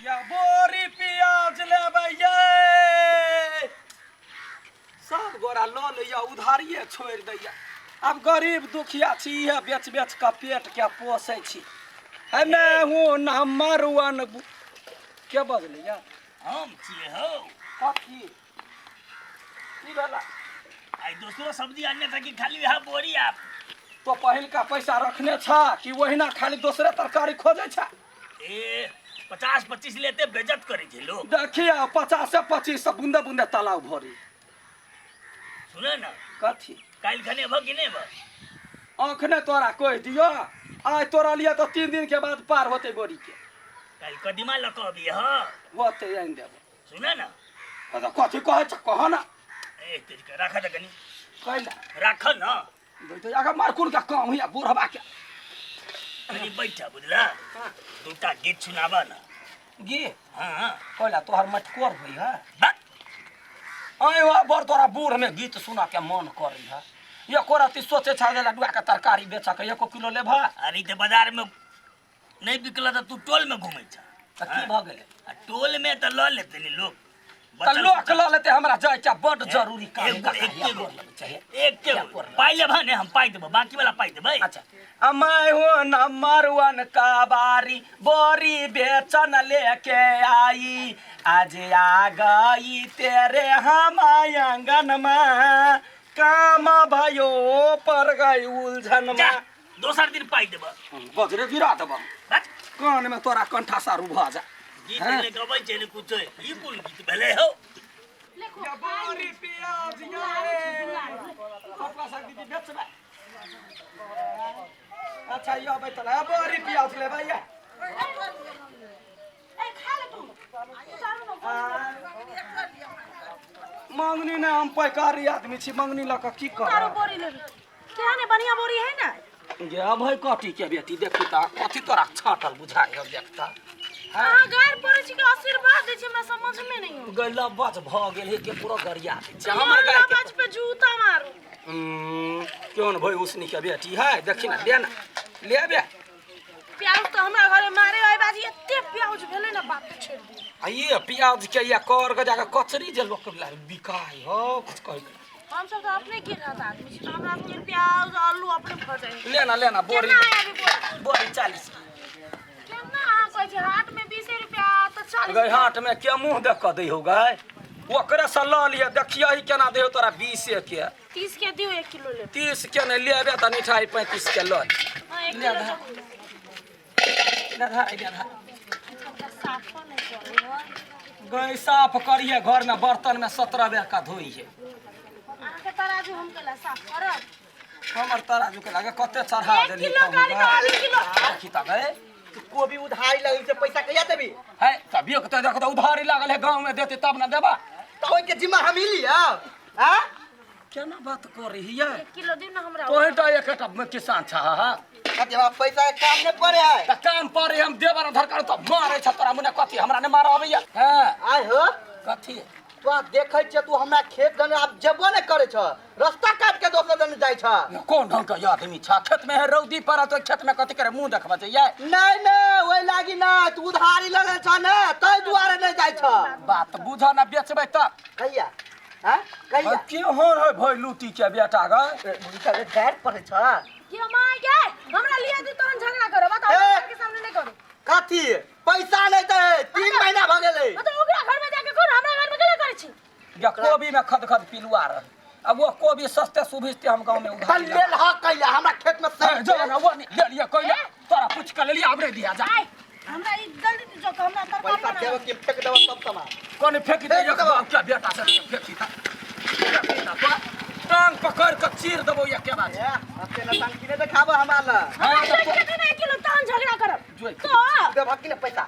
या बोरी प्याज लेबै ये सब गोरा लो लिया उधारिये छोड़ दैया। अब गरीब दुखिया छी है बेच बेच के पेट के पोसे छी। है ने हूँ नंबर 1 के बजले या हम छिए हो कथी की भेला आई दूसरो सब्जी आने था कि खाली यहाँ बोरी आप तो पहिल का पैसा रखने छा कि वहीना खाली दूसरे तरकारी खोजे छा। ए 50-25 लेते बेजत करे थे लोग। देखिए 50 से 25 बूंदे बूंदे तालाब भरी। सुने ना कथी काल खने भ कि नहीं भ आँखने तोरा कह दियो आज तोरा लिए तो 3 दिन के बाद पार होते बोरी के काल कदीमा लक अभी हां होते आइन देबो। सुने ना अदा कथी कहे छ कह ना ए तेरी राखा त कनी कैला राख न तो आगे मारकुन का काम हिया बुढ़वा के कनी बैठा बुझला दूटा गीत सुनावा ना गे हां कैला तोहर मटकोर होई है बस आय वा बर तोरा बूढ़ में गीत सुना के मन करी है ये कोरा ती सोचे छा गेला डुआ के तरकारी बेच के 1 किलो लेभा अरे ते बाजार में नहीं बिकला त तू टोल में घुमै छ त की भ गेले टोल में त ल लेते नि लोग त लोक ल लेते हमरा जाय के बड जरूरी काम चाहिए एक के पाई ले भने हम पाई देबो बाकी वाला पाई देबै। अच्छा अमाय हो नंबर 1 का बारी बोरी बेचन लेके आई आज आ गई तेरे हम आंगन में काम भयो पर गई उलझन में दोसर दिन पाई देबो बजरे गिरा देबो बस कान में तोरा कंठा सारू भ जा गीत ले गबै चले कुछ ई कोन गीत भेले हो या बोरी प्याज ये कपड़ा सब दीदी बेचबे। अच्छा ये बैठल है बोरी प्याज ले भैया ए खा ले तू चारू न मंगनी ने हम पैकारी आदमी छी मंगनी लक की कर चारू बोरी ले क्या ने बढ़िया बोरी है ना गे भाई कटी के बेटी देखी त कथी तोरा छाटल बुझाय हो देखता हां गार पड़े छी के आशीर्वाद दे छी मैं समझ में नहीं हो गैला बज भ गेल हे के पूरा गरिया छै हमर गाय के बाज पे जूता मारू क्यों भाई उसनी के बेटी है देखी ना ले ना ले बे प्याज तो हमरा घरे मारे ओइ बाजी एते प्याज भेले ना बात छेड़ दी आ ये प्याज के या कर के जाके कचरी जे लोक बिकाय हो कुछ कह हम सब तो अपने की रहत आदमी छी हमरा के प्याज आलू अपने भजाए लेना बोरी कितना है अभी बोरी 40 कितना आ कोई छै हाट में 20 रुपया तो 40 गई हाट में के मुंह देख के दै हो गए ओकरे से ल लिया देखिए ही केना दे हो तोरा 20 के 30 के दियो 1 किलो ले 30 के नहीं लेबे त मिठाई 35 के ल हां 1 किलो ले साफ नहीं करो गई साफ करिए घर में बर्तन में 17 बे का धोई है आके तराजू हम केला साफ करब हमर तराजू के लागे कते चढ़ा देली किलो गाड़ी का 1 किलो की त गए कोबी उधारी लगी से पैसा कहिया देबी है तबियो के देख त उधारी लागल है गांव में देते तब ना देबा तो ओइ के जिम्मा हम ही लिया हां केना बात कर रही है 1 किलो दिन ना हमरा तोहे तो एकटा किसान छा हा कते बा पैसा के काम नहीं पड़े है त काम पर हम देबर धर कर त मारे छ तोरा मुने कथी हमरा ने मार अबैया हां आय हो कथी तो देखे छ तू हमरा खेत गने आप जबो नहीं करे छ रास्ता काट के दोसर दिन जाय छ कौन ढंग का आदमी छा खेत में है रौदी पर तो खेत में कथी करे मुंह देखबा चाहिए नहीं नहीं ओइ लागी ना तू उधारी लगे छ ना तै दुआरे नहीं जाय छ बात बुझ ना बेचबै त कहिया हां कहिया के हो रे भाई लूटी के बेटा ग मुझे के डर पड़े छ कि माय के हमरा लिए दी तोन झगड़ा करो बता के सामने नहीं करो कथी पैसा नहीं दे 3 महीना भ गेलै तो ओकरा घर में जाके कोन हमरा घर में केले करे छी या कोबी में खद पिलुआ रह अब वो कोबी सस्ते सुभिस्ते हम गांव में कल उधारी ले ल कहिया हमरा खेत में से जो ना वो नहीं ले लिया कोई तोरा पूछ के ले लिया अबरे दिया जा हमरा ई जल्दी जो हमरा तरकारी पैसा देव के फेंक देव सब सामान कोने फेंक दे एक बार क्या बेटा से फेंकी था टांग पकड़ के चीर देबो या के बात अपने न टांग किने देखाबो हमरा ल हां कितना 1 किलो तोन झगड़ा करब तो देव किने पैसा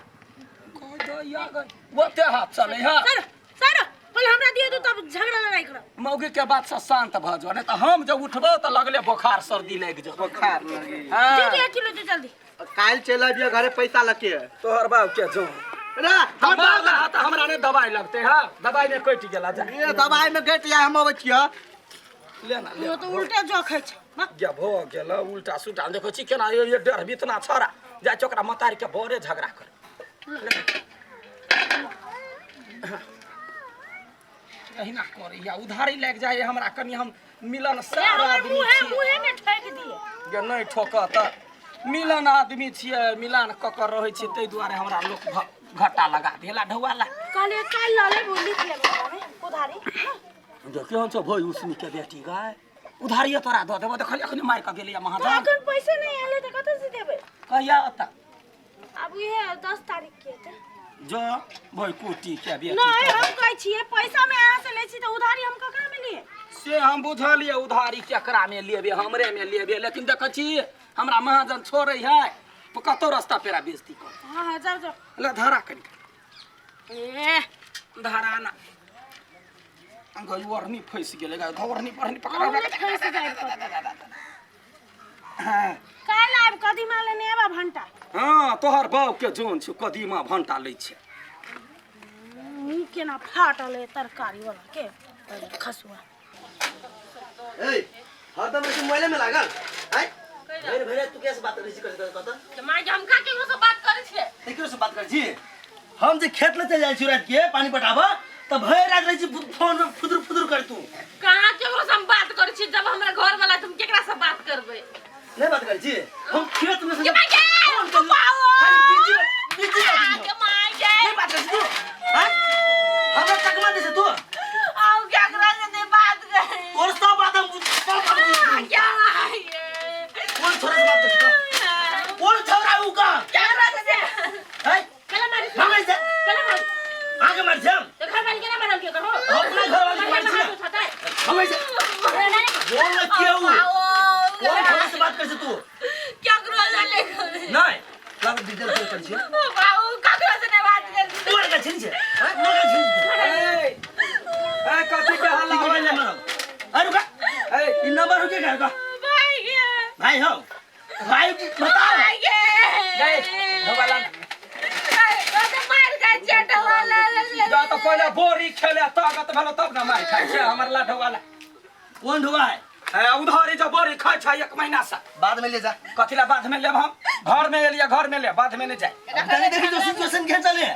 कोई दो या गई वो ते हाथ चले हां सर पहले हमरा दियो तो तब झगड़ा लड़ाई करब मौगी के बात से शांत भ जो नहीं तो हम जब उठबो तो लगले बुखार सर्दी लग जो बुखार लगे हां दे 1 किलो दे जल्दी काल चल आबिए घरे पैसा लके तोहर बाप के जो रे हम हमारा हाथ हमरा ने दवाई लगते हां दवाई में कट गेला जा ये दवाई में गट जाय हम अबै छियै लेना ले यो तो उल्टा जोखै छ क्या भो गेला उल्टा सुल्टा देखो छी केना ये डर बितना छोरा जा चोकरा मतारी के भोरे झगड़ा कर तहिना करैया उधारी लग जाए हमरा कनी हम मिलन ए सारा हमर आदमी मुहे छियै मुहे में ठोक दिए जे नहीं ठोकत त मिलन आदमी छियै मिलान ककर रहै छै तै दुआरे हमरा लोक घाटा लगा देला ढौआला कहले काल लाले बोली ले में उधारी देखियो हम भई उसनी के बेटी गाय उधारिया तोरा द देबो देखली अखनी मार के गेलिया तो महाजन अखन पैसे नहीं आले त कत से देबे कहिया अता अब ये 10 तारीख के ते जो भई कोटी के बेटी नहीं हम कहै छियै पैसा में यहाँ से ले छी त उधारी हम ककरा में लिए से हम बुझलिए उधारी केकरा में लेबे हमरे में लेबे लेकिन देख छी हमरा महाजन छोड़े है कतो रास्ता पेरा बेइज्जती कर हां जाओ जाओ ले धारा करी ए धारा ना गलवरनी फंस गेले गलवरनी परनी पकड़ा हमने फंस जाए हां काल आब कदीमा लेने आबा भंटा हां तोहर बाऊ के जोन छ कदीमा भंटा लै छै मुंह केना फाटल है तरकारी वाला के खसुआ ए हरदम ऐसे मोबाइल में लागल हैं मेरे भैया तू कैसे बात कर रही है कत तो मां हम का केकरो से बात करे छिए केकरो से बात कर छी हम जे खेत में चल जाय छी रात के पानी पटाबा त भय रात रही छी फोन में फुदुर फुदुर कर तू कहां केकरो से हम बात करे छी जब हमरा घर वाला तुम केकरा से बात करबे नहीं बात कर छी हम खेत में से के मां फोन कर खाली बिजी के मां नहीं बात कर छी तू हैं हमरा तकमा दे तू आओ केकरा से बात करे और सब बात हम क्या है ये कौन छोरा से बात कर छी कौन छोरा उ का केकरा से हैं कला मारी हम ऐसे कला मारी आगे मर जाम तो घर वाली के ना मारम के करो अपना घर वाली मार छी हम ऐसे बोल ना क्यों कौन छोरा से बात कर छी तू क्या करो ले नहीं लाग डिटेल कॉल कर छी बाबू केकरा से बात कर तू का छी हैं नो का छी ए कथि के हल्ला ठीक है ले मारो अरे का ए इन नंबर हो के घर का भाई के भाई हो भाई बताओ भाई के गए ढोवाला तो मार का चट वाला जा तो पहले बोरी खेले ताकत भेलो तब ना मार खाइ छै हमर ला ढोवाला कौन ढुआ है ए उधारी जो बोरी खाइ छै 1 महीना से बाद में ले जा कथिला बाद में लेब हम घर में एलिया घर में ले बाद में नहीं जाए तनी देखी जो सिचुएशन के चले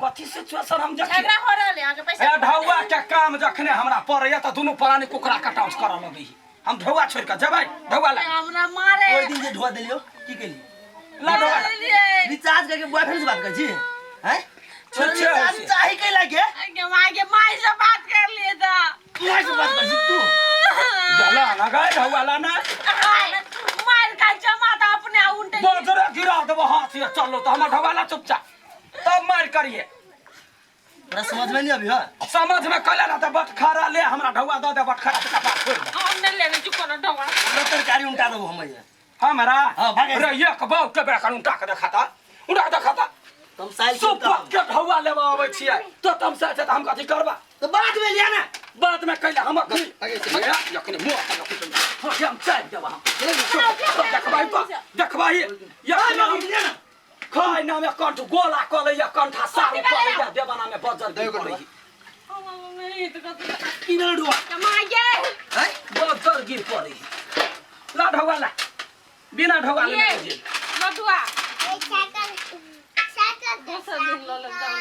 कथि सिचुएशन हम जखने झगड़ा हो रहले आगे पैसा ए ढौआ के काम जखने हमरा पड़ैया त दुनू प्राणी कुकरा कटाउस करऽ लगई हम ढौआ छोड़ के जबै ढौआ ला हमरा मारे कोई दिन जे ढुआ देलियो की केली ला ढौआ रिचार्ज करके बॉयफ्रेंड से बात कर छी हैं छे रिचार्ज चाहे के लगे के माई से बात कर लिए था मैं से बात कर छी तू जला ना गए ढौआ ला ना मार का जमाता अपने उल्टे बजरे गिरा देबो हाथ से चलो तो हम ढौआ ला चुपचाप तब मार करिए तोरा समझ में नहीं अभी हां समझ में कले ना त बटखरा ले हमरा ढौआ द दे बटखरा के कपार छोड़ दे हमने लेने चुको ना ढोवा तरकारी उल्टा देबो हम ये हमरा हाँ, भागे। अरे ये कबाव के बेकार उठा के दिखाता उठा दिखाता तुम साइल सब बात के ढौआ लेबा आबै छियै तो तुम से हम कथि करबा तो बाद में लिया ना बाद में कैला हम आगे से भैया यखने मुंह का लखि हम चाय देबा हम देखबाई तो देखबाई लिया यखने ना खाय ना में कंठ गोला कले या कंठा सारू कले या देवाना में बजर दे पड़ी नहीं तो कत की ना ढुआ मागे हैं बजर गिर पड़ी ला ढौआ ला बिना ढौआ ले ये जे लडुआ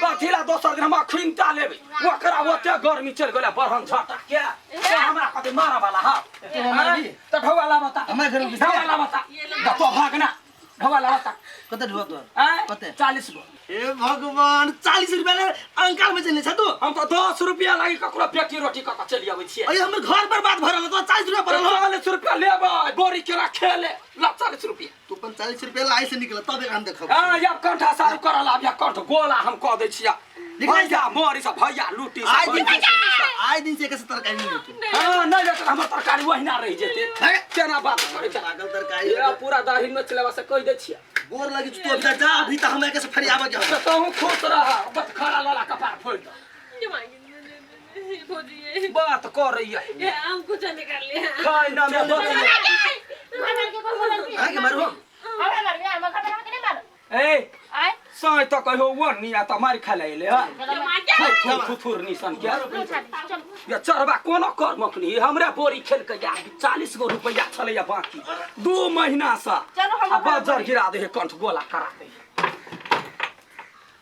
कथिला दोसर दिन हम खुनता लेबे ओकरा ओते गर्मी चल गेले बरहन झटा के से हमरा कते मारा वाला हा त ढौआ ला बता हमारे घर में ढौआ ला बता तो भागना ढौआ ला बता कते ढुआ तो हैं कते 40 गो हे भगवान 40 रुपया ले अंकल में चले छ तू हम तो 10 रुपया लागि ककरो पेटी रोटी क के चली आबै छियै अरे हमर घर बर्बाद भरल तो 40 रुपया भरल 40 रुपया लेबे बोरी के खेले ला 40 रुपया तू 40 रुपया लाई से निकल तब एक हम देखब हां या कंठा सारू करल आब या कंठ गोला हम क दै छियै भैया मोरी से भैया लूटी से आज दिन से कैसे तरकारी नहीं होती हां नहीं लेत हमर तरकारी वहिना रह जेते केना बात करे छ पागल तरकारी ये पूरा दाढ़ी में चलेवा से कह दे छियै गोर लगी तू अभी जा अभी त हम कैसे फरियाबा के तो तू खुश रह बस खड़ा लाला कपार फोड़ दे ये मांगे खोजिए बात कर रही है ये हम कुछ निकाल लिया खाई ना में बच आगे मारू ए साई तो कहो वो नहीं आता मार खा ले हां थुथुर निसन के या चरबा कोनो कर मखनी हमरे बोरी खेल के या 40 गो रुपया चले या बाकी 2 महीना से अब बजर गिरा दे कंठ गोला करा दे